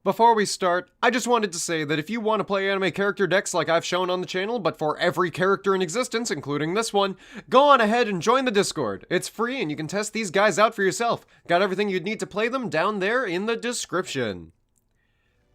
Before we start, I just wanted to say that if you want to play anime character decks like I've shown on the channel, but for every character in existence, including this one, go on ahead and join the Discord. It's free and you can test these guys out for yourself. Got everything you'd need to play them down there in the description.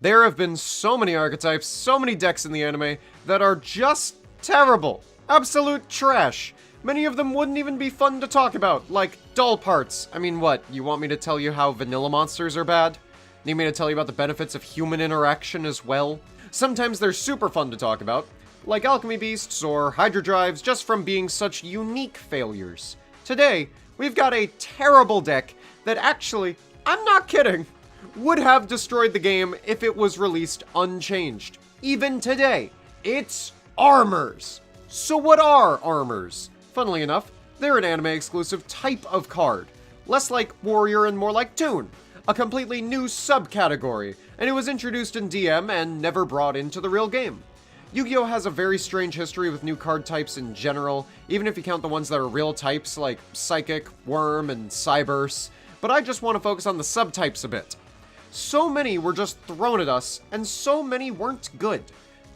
There have been so many archetypes, so many decks in the anime that are just terrible. Absolute trash. Many of them wouldn't even be fun to talk about, like dull parts. I mean, what, you want me to tell you how vanilla monsters are bad? Need me to tell you about the benefits of human interaction as well? Sometimes they're super fun to talk about, like alchemy beasts or hydra drives, just from being such unique failures. Today, we've got a terrible deck that actually, I'm not kidding, would have destroyed the game if it was released unchanged. Even today, it's armors. So what are armors? Funnily enough, they're an anime-exclusive type of card. Less like warrior and more like toon. A completely new subcategory, and it was introduced in DM and never brought into the real game. Yu-Gi-Oh! Has a very strange history with new card types in general, even if you count the ones that are real types like Psychic, Worm, and Cyberse, but I just want to focus on the subtypes a bit. So many were just thrown at us, and so many weren't good.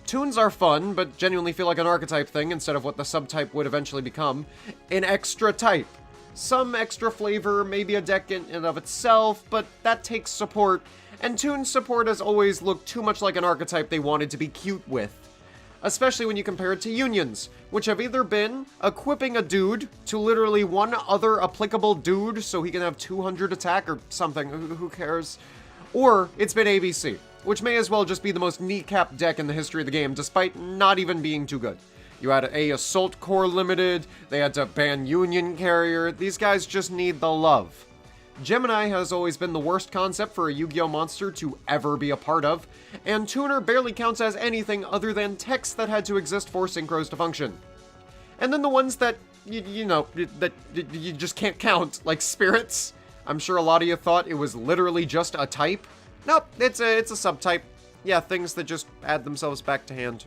Toons are fun, but genuinely feel like an archetype thing instead of what the subtype would eventually become, an extra type. Some extra flavor, maybe a deck in and of itself, but that takes support, and Toon's support has always looked too much like an archetype they wanted to be cute with. Especially when you compare it to unions, which have either been equipping a dude to literally one other applicable dude so he can have 200 attack or something, who cares? Or it's been ABC, which may as well just be the most kneecapped deck in the history of the game, despite not even being too good. You had a Assault Core Limited, they had to ban Union Carrier, these guys just need the love. Gemini has always been the worst concept for a Yu-Gi-Oh! Monster to ever be a part of, and Tuner barely counts as anything other than text that had to exist for synchros to function. And then the ones that, that you just can't count, like Spirits. I'm sure a lot of you thought it was literally just a type. Nope, it's a subtype. Yeah, things that just add themselves back to hand.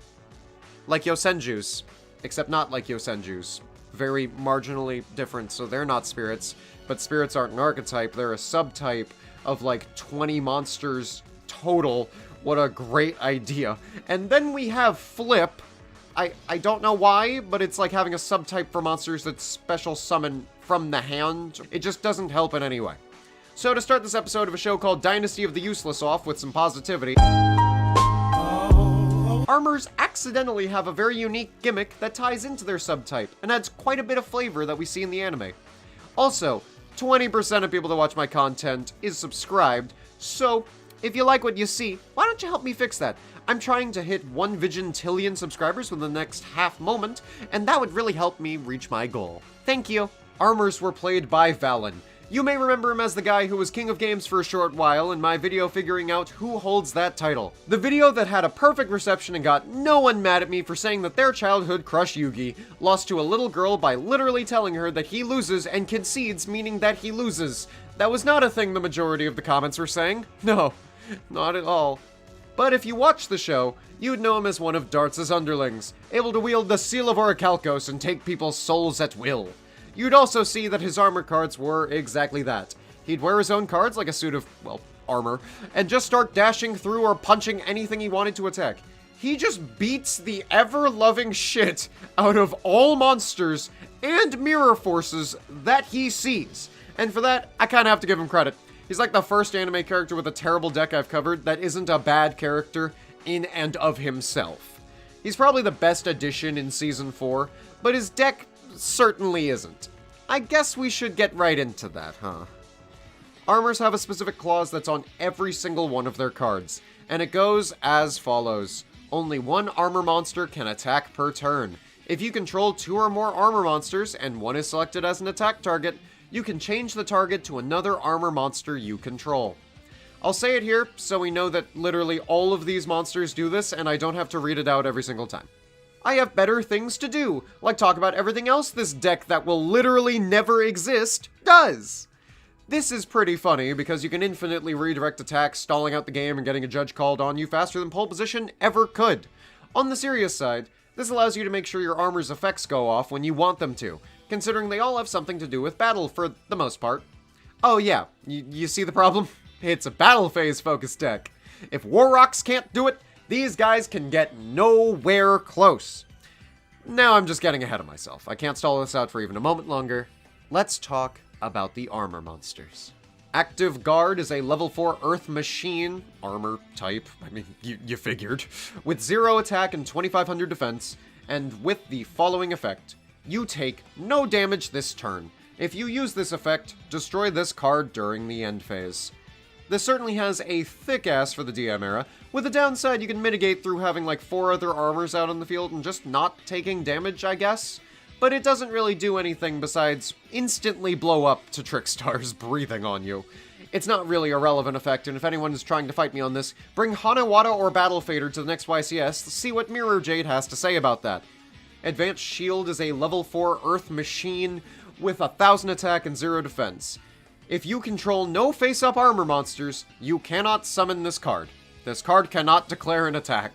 Like Yosenjus, except not like Yosenjus. Very marginally different, so they're not spirits. But spirits aren't an archetype, they're a subtype of like 20 monsters total. What a great idea. And then we have Flip. I don't know why, but it's like having a subtype for monsters that special summon from the hand. It just doesn't help in any way. So to start this episode of a show called Dynasty of the Useless off with some positivity, armors accidentally have a very unique gimmick that ties into their subtype, and adds quite a bit of flavor that we see in the anime. Also, 20% of people that watch my content is subscribed, so if you like what you see, why don't you help me fix that? I'm trying to hit 1 vigintillion subscribers within the next half moment, and that would really help me reach my goal. Thank you. Armors were played by Valen. You may remember him as the guy who was king of games for a short while in my video figuring out who holds that title. The video that had a perfect reception and got no one mad at me for saying that their childhood crush Yugi lost to a little girl by literally telling her that he loses and concedes, meaning that he loses. That was not a thing the majority of the comments were saying. No, not at all. But if you watch the show, you'd know him as one of Darts' underlings, able to wield the Seal of Orichalcos and take people's souls at will. You'd also see that his armor cards were exactly that. He'd wear his own cards like a suit of, well, armor, and just start dashing through or punching anything he wanted to attack. He just beats the ever-loving shit out of all monsters and mirror forces that he sees. And for that, I kinda have to give him credit. He's like the first anime character with a terrible deck I've covered that isn't a bad character in and of himself. He's probably the best addition in Season 4, but his deck certainly isn't. I guess we should get right into that, huh? Armors have a specific clause that's on every single one of their cards, and it goes as follows. Only 1 armor monster can attack per turn. If you control 2 or more armor monsters, and 1 is selected as an attack target, you can change the target to another armor monster you control. I'll say it here, so we know that literally all of these monsters do this, and I don't have to read it out every single time. I have better things to do, like talk about everything else this deck that will literally never exist does. This is pretty funny because you can infinitely redirect attacks, stalling out the game and getting a judge called on you faster than pole position ever could. On the serious side, this allows you to make sure your armor's effects go off when you want them to, considering they all have something to do with battle for the most part. Oh yeah, you see the problem? It's a battle phase focused deck. If War Rocks can't do it, these guys can get nowhere close. Now I'm just getting ahead of myself. I can't stall this out for even a moment longer. Let's talk about the armor monsters. Active Guard is a level 4 Earth Machine, armor type, I mean, you figured, with 0 attack and 2500 defense, and with the following effect. You take no damage this turn. If you use this effect, destroy this card during the end phase. This certainly has a thick ass for the DM era. With the downside, you can mitigate through having like 4 other armors out on the field and just not taking damage, I guess. But it doesn't really do anything besides instantly blow up to Trickstar's breathing on you. It's not really a relevant effect, and if anyone is trying to fight me on this, bring Hanawada or Battle Fader to the next YCS to see what Mirror Jade has to say about that. Advanced Shield is a level 4 Earth Machine with 1000 attack and 0 defense. If you control no face-up armor monsters, you cannot summon this card. This card cannot declare an attack.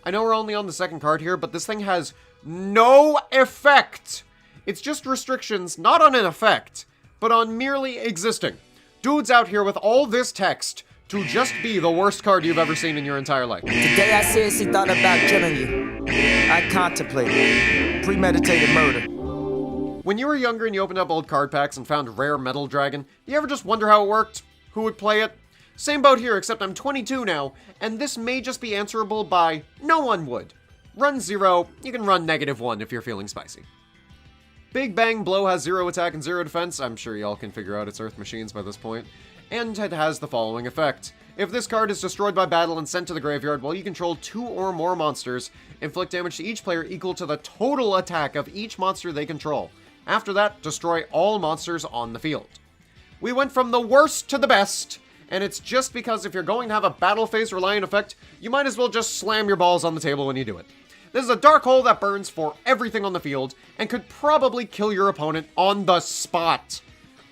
I know we're only on the second card here, but this thing has no effect! It's just restrictions, not on an effect, but on merely existing. Dude's out here with all this text to just be the worst card you've ever seen in your entire life. Today I seriously thought about killing you. I contemplated premeditated murder. When you were younger and you opened up old card packs and found Rare Metal Dragon, you ever just wonder how it worked? Who would play it? Same boat here, except I'm 22 now, and this may just be answerable by no one would. Run 0, you can run -1 if you're feeling spicy. Big Bang Blow has 0 attack and 0 defense, I'm sure y'all can figure out its Earth Machines by this point, and it has the following effect. If this card is destroyed by battle and sent to the graveyard while you control 2 or more monsters, inflict damage to each player equal to the total attack of each monster they control. After that, destroy all monsters on the field. We went from the worst to the best, and it's just because if you're going to have a battle phase reliant effect, you might as well just slam your balls on the table when you do it. This is a dark hole that burns for everything on the field, and could probably kill your opponent on the spot.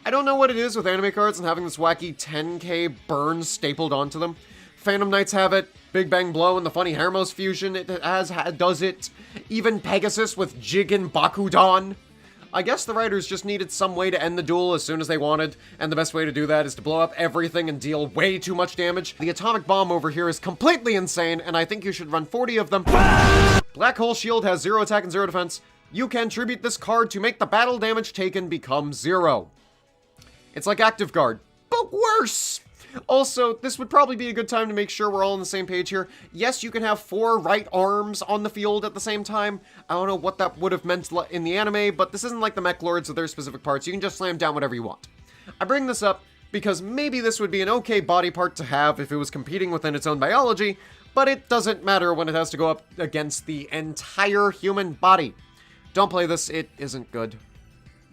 I don't know what it is with anime cards and having this wacky 10k burn stapled onto them. Phantom Knights have it, Big Bang Blow and the funny Hermos fusion does it, even Pegasus with Jigen Bakudan. I guess the writers just needed some way to end the duel as soon as they wanted, and the best way to do that is to blow up everything and deal way too much damage. The atomic bomb over here is completely insane, and I think you should run 40 of them. Black Hole Shield has 0 attack and 0 defense. You can tribute this card to make the battle damage taken become 0. It's like Active Guard, but worse! Also, this would probably be a good time to make sure we're all on the same page here. Yes, you can have 4 right arms on the field at the same time. I don't know what that would have meant in the anime, but this isn't like the Mech Lords with their specific parts. You can just slam down whatever you want. I bring this up because maybe this would be an okay body part to have if it was competing within its own biology, but it doesn't matter when it has to go up against the entire human body. Don't play this, it isn't good.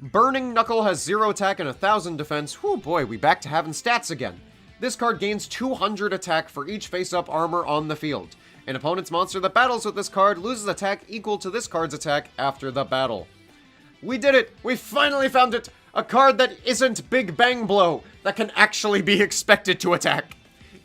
Burning Knuckle has 0 attack and 1000 defense. Whew boy, we back to having stats again. This card gains 200 attack for each face-up armor on the field. An opponent's monster that battles with this card loses attack equal to this card's attack after the battle. We did it! We finally found it! A card that isn't Big Bang Blow, that can actually be expected to attack.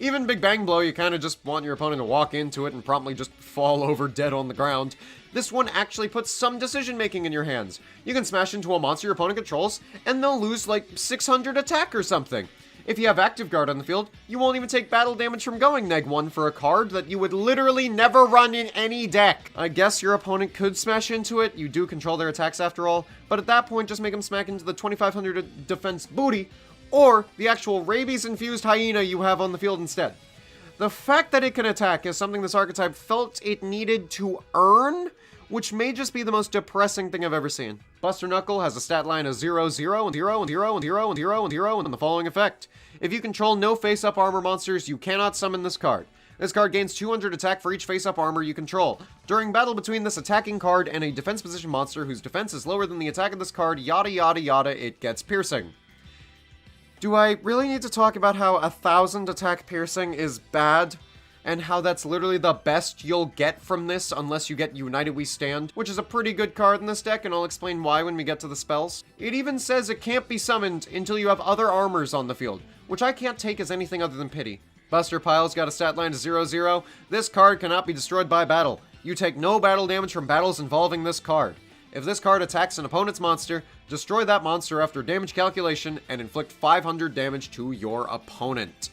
Even Big Bang Blow, you kind of just want your opponent to walk into it and promptly just fall over dead on the ground. This one actually puts some decision-making in your hands. You can smash into a monster your opponent controls, and they'll lose like 600 attack or something. If you have Active Guard on the field, you won't even take battle damage from going -1 for a card that you would literally never run in any deck. I guess your opponent could smash into it, you do control their attacks after all, but at that point just make them smack into the 2500 defense booty, or the actual rabies-infused hyena you have on the field instead. The fact that it can attack is something this archetype felt it needed to earn, which may just be the most depressing thing I've ever seen. Buster Knuckle has a stat line of 0, 0, and 0, and 0, and 0, and 0, and 0, and the following effect. If you control no face-up armor monsters, you cannot summon this card. This card gains 200 attack for each face-up armor you control. During battle between this attacking card and a defense position monster whose defense is lower than the attack of this card, yada yada yada, it gets piercing. Do I really need to talk about how 1000 attack piercing is bad? And how that's literally the best you'll get from this unless you get United We Stand, which is a pretty good card in this deck, and I'll explain why when we get to the spells. It even says it can't be summoned until you have other armors on the field, which I can't take as anything other than pity. Buster Pile's got a stat line of 0, 0. This card cannot be destroyed by battle. You take no battle damage from battles involving this card. If this card attacks an opponent's monster, destroy that monster after damage calculation and inflict 500 damage to your opponent.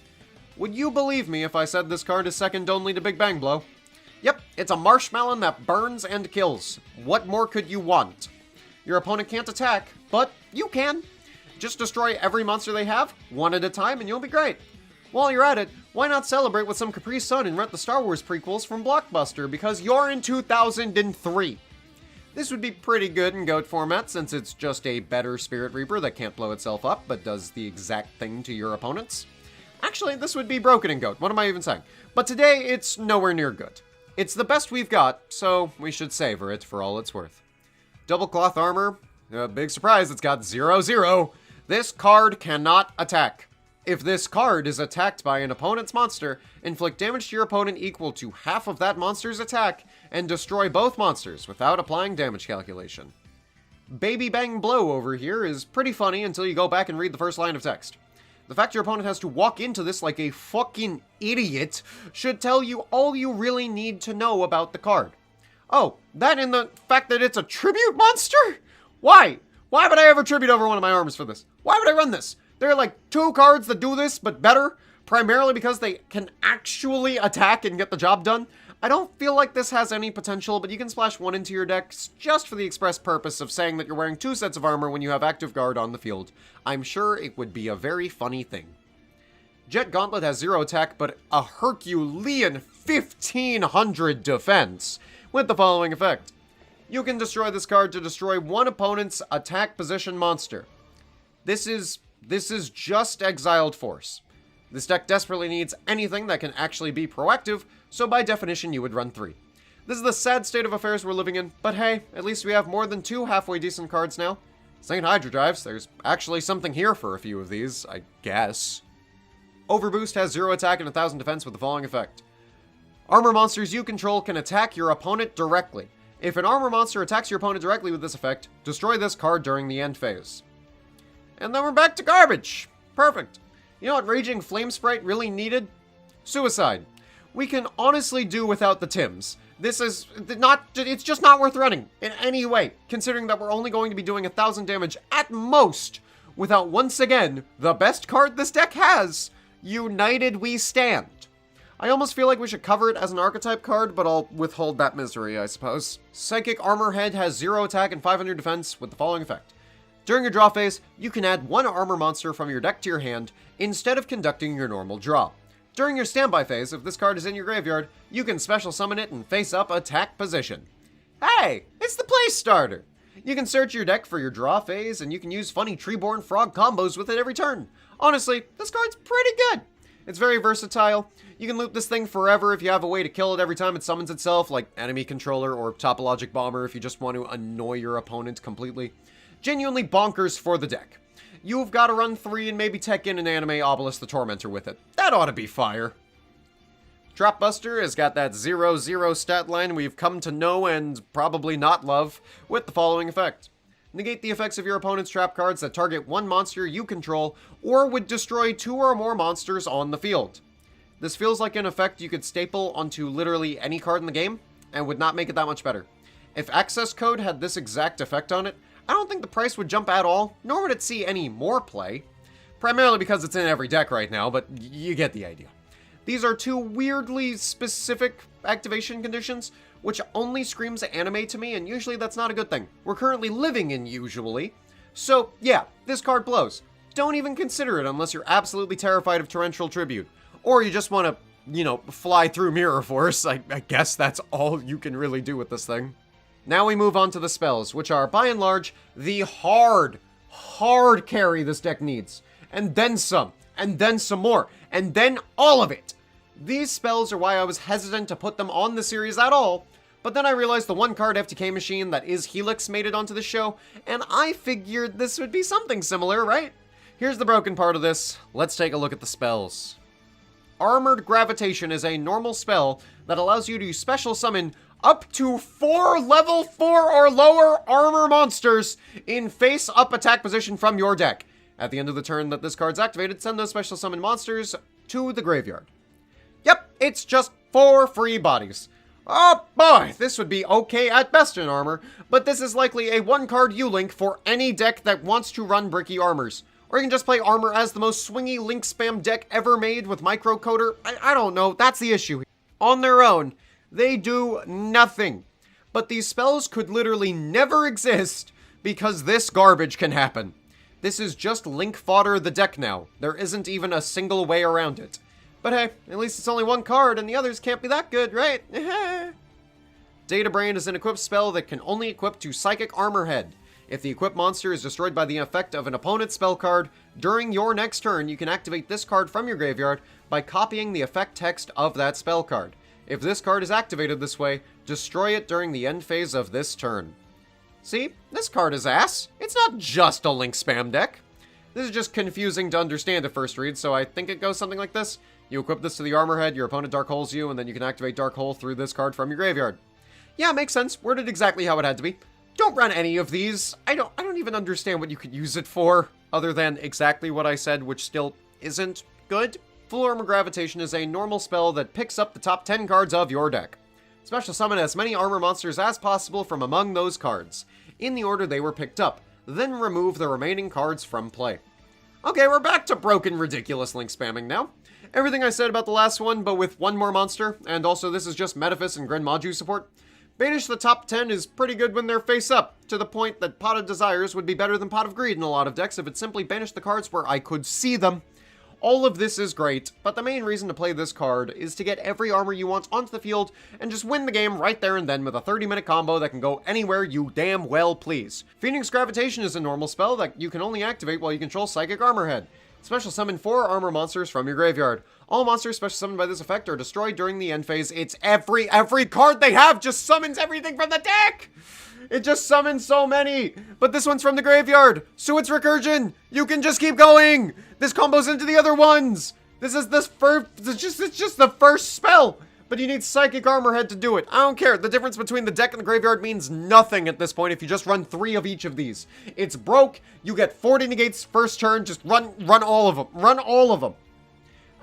Would you believe me if I said this card is second only to Big Bang Blow? Yep, it's a marshmallow that burns and kills. What more could you want? Your opponent can't attack, but you can. Just destroy every monster they have, one at a time, and you'll be great. While you're at it, why not celebrate with some Capri Sun and rent the Star Wars prequels from Blockbuster, because you're in 2003. This would be pretty good in GOAT format, since it's just a better Spirit Reaper that can't blow itself up, but does the exact thing to your opponents. Actually, this would be broken in GOAT, what am I even saying? But today, it's nowhere near good. It's the best we've got, so we should savor it for all it's worth. Double cloth armor, big surprise, it's got 0/0. This card cannot attack. If this card is attacked by an opponent's monster, inflict damage to your opponent equal to half of that monster's attack, and destroy both monsters without applying damage calculation. Baby Bang Blow over here is pretty funny until you go back and read the first line of text. The fact your opponent has to walk into this like a fucking idiot should tell you all you really need to know about the card. Oh, that and the fact that it's a tribute monster? Why? Why would I ever tribute over one of my armors for this? Why would I run this? There are like 2 cards that do this, but better, primarily because they can actually attack and get the job done. I don't feel like this has any potential, but you can splash 1 into your decks just for the express purpose of saying that you're wearing 2 sets of armor when you have active guard on the field. I'm sure it would be a very funny thing. Jet Gauntlet has 0 attack, but a Herculean 1500 defense, with the following effect. You can destroy this card to destroy one opponent's attack position monster. This is just Exiled Force. This deck desperately needs anything that can actually be proactive, so by definition you would run 3. This is the sad state of affairs we're living in, but hey, at least we have more than 2 halfway decent cards now. St. Hydra Drives, there's actually something here for a few of these, I guess. Overboost has 0 attack and 1000 defense with the following effect. Armor monsters you control can attack your opponent directly. If an armor monster attacks your opponent directly with this effect, destroy this card during the end phase. And then we're back to garbage. Perfect. You know what Raging Flame Sprite really needed? Suicide. We can honestly do without the Tims. This is not, it's just not worth running in any way, considering that we're only going to be doing 1000 damage at most, without once again, the best card this deck has, United We Stand. I almost feel like we should cover it as an archetype card, but I'll withhold that misery, I suppose. Psychic Armor Head has 0 attack and 500 defense with the following effect. During your draw phase, you can add 1 armor monster from your deck to your hand instead of conducting your normal draw. During your standby phase, if this card is in your graveyard, you can special summon it and face up attack position. Hey, it's the place starter! You can search your deck for your draw phase, and you can use funny Treeborn Frog combos with it every turn. Honestly, this card's pretty good. It's very versatile. You can loop this thing forever if you have a way to kill it every time it summons itself, like Enemy Controller or Topologic Bomber if you just want to annoy your opponent completely. Genuinely bonkers for the deck. You've got to run 3 and maybe tech in an anime Obelisk the Tormentor with it. That ought to be fire. Trapbuster has got that 0/0 stat line we've come to know and probably not love, with the following effect. Negate the effects of your opponent's trap cards that target 1 monster you control, or would destroy 2 or more monsters on the field. This feels like an effect you could staple onto literally any card in the game, and would not make it that much better. If Access Code had this exact effect on it, I don't think the price would jump at all, nor would it see any more play. Primarily because it's in every deck right now, but you get the idea. These are 2 weirdly specific activation conditions, which only screams anime to me, and usually that's not a good thing. We're currently living in usually. So yeah, this card blows. Don't even consider it unless you're absolutely terrified of Torrential Tribute. Or you just want to, fly through Mirror Force. I guess that's all you can really do with this thing. Now we move on to the spells, which are, by and large, the hard carry this deck needs. And then some more, and then all of it. These spells are why I was hesitant to put them on the series at all, but then I realized the 1-card FTK machine that is Helix made it onto the show, and I figured this would be something similar, right? Here's the broken part of this. Let's take a look at the spells. Armored Gravitation is a normal spell that allows you to special summon up to 4 level 4 or lower armor monsters in face-up attack position from your deck. At the end of the turn that this card's activated, send those special summon monsters to the graveyard. Yep, it's just 4 free bodies. Oh boy, this would be okay at best in armor, but this is likely a 1-card U-Link for any deck that wants to run bricky armors. Or you can just play Armor as the most swingy Link spam deck ever made with Microcoder. I don't know, that's the issue here. On their own, they do nothing. But these spells could literally never exist because this garbage can happen. This is just Link fodder the deck now. There isn't even a single way around it. But hey, at least it's only one card and the others can't be that good, right? Data Brain is an equipped spell that can only equip to Psychic Armor Head. If the equipped monster is destroyed by the effect of an opponent's spell card, during your next turn, you can activate this card from your graveyard by copying the effect text of that spell card. If this card is activated this way, destroy it during the end phase of this turn. See? This card is ass. It's not just a Link spam deck. This is just confusing to understand at first read, so I think it goes something like this. You equip this to the Armor Head, your opponent Dark Holes you, and then you can activate Dark Hole through this card from your graveyard. Yeah, makes sense. Worded exactly how it had to be. Don't run any of these. I don't even understand what you could use it for, other than exactly what I said, which still isn't good. Full Armor Gravitation is a normal spell that picks up the top 10 cards of your deck. Special summon as many armor monsters as possible from among those cards, in the order they were picked up, then remove the remaining cards from play. Okay, we're back to broken, ridiculous Link spamming now. Everything I said about the last one, but with one more monster, and also this is just Metaphys and Gren Maju support. Banish the top 10 is pretty good when they're face up, to the point that Pot of Desires would be better than Pot of Greed in a lot of decks if it simply banished the cards where I could see them. All of this is great, but the main reason to play this card is to get every armor you want onto the field and just win the game right there and then with a 30-minute combo that can go anywhere you damn well please. Phoenix Gravitation is a normal spell that you can only activate while you control Psychic Armor Head. Special summon 4 armor monsters from your graveyard. All monsters special summoned by this effect are destroyed during the end phase. It's every card they have just summons everything from the deck! It just summons so many! But this one's from the graveyard, so it's recursion! You can just keep going! This combos into the other ones! It's just the first spell! But you need Psychic Armor Head to do it. I don't care. The difference between the deck and the graveyard means nothing at this point if you just run 3 of each of these. It's broke. You get 40 negates first turn. Just run all of them. Run all of them.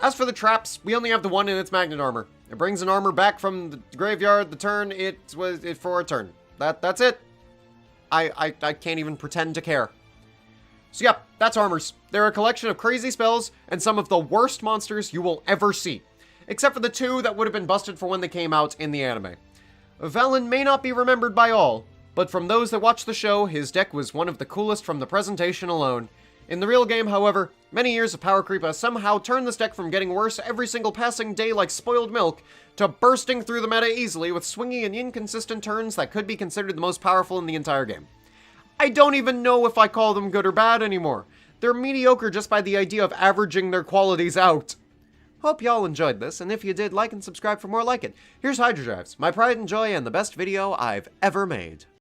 As for the traps, we only have the one in its Magnet Armor. It brings an armor back from the graveyard. The turn it for a turn. That's it. I can't even pretend to care. So yeah, that's armors. They're a collection of crazy spells and some of the worst monsters you will ever see. Except for the 2 that would have been busted for when they came out in the anime. Velen may not be remembered by all, but from those that watched the show, his deck was one of the coolest from the presentation alone. In the real game, however, many years of power creep has somehow turned this deck from getting worse every single passing day like spoiled milk, to bursting through the meta easily with swingy and inconsistent turns that could be considered the most powerful in the entire game. I don't even know if I call them good or bad anymore. They're mediocre just by the idea of averaging their qualities out. Hope y'all enjoyed this, and if you did, like and subscribe for more like it. Here's Hydro Drives, my pride and joy and the best video I've ever made.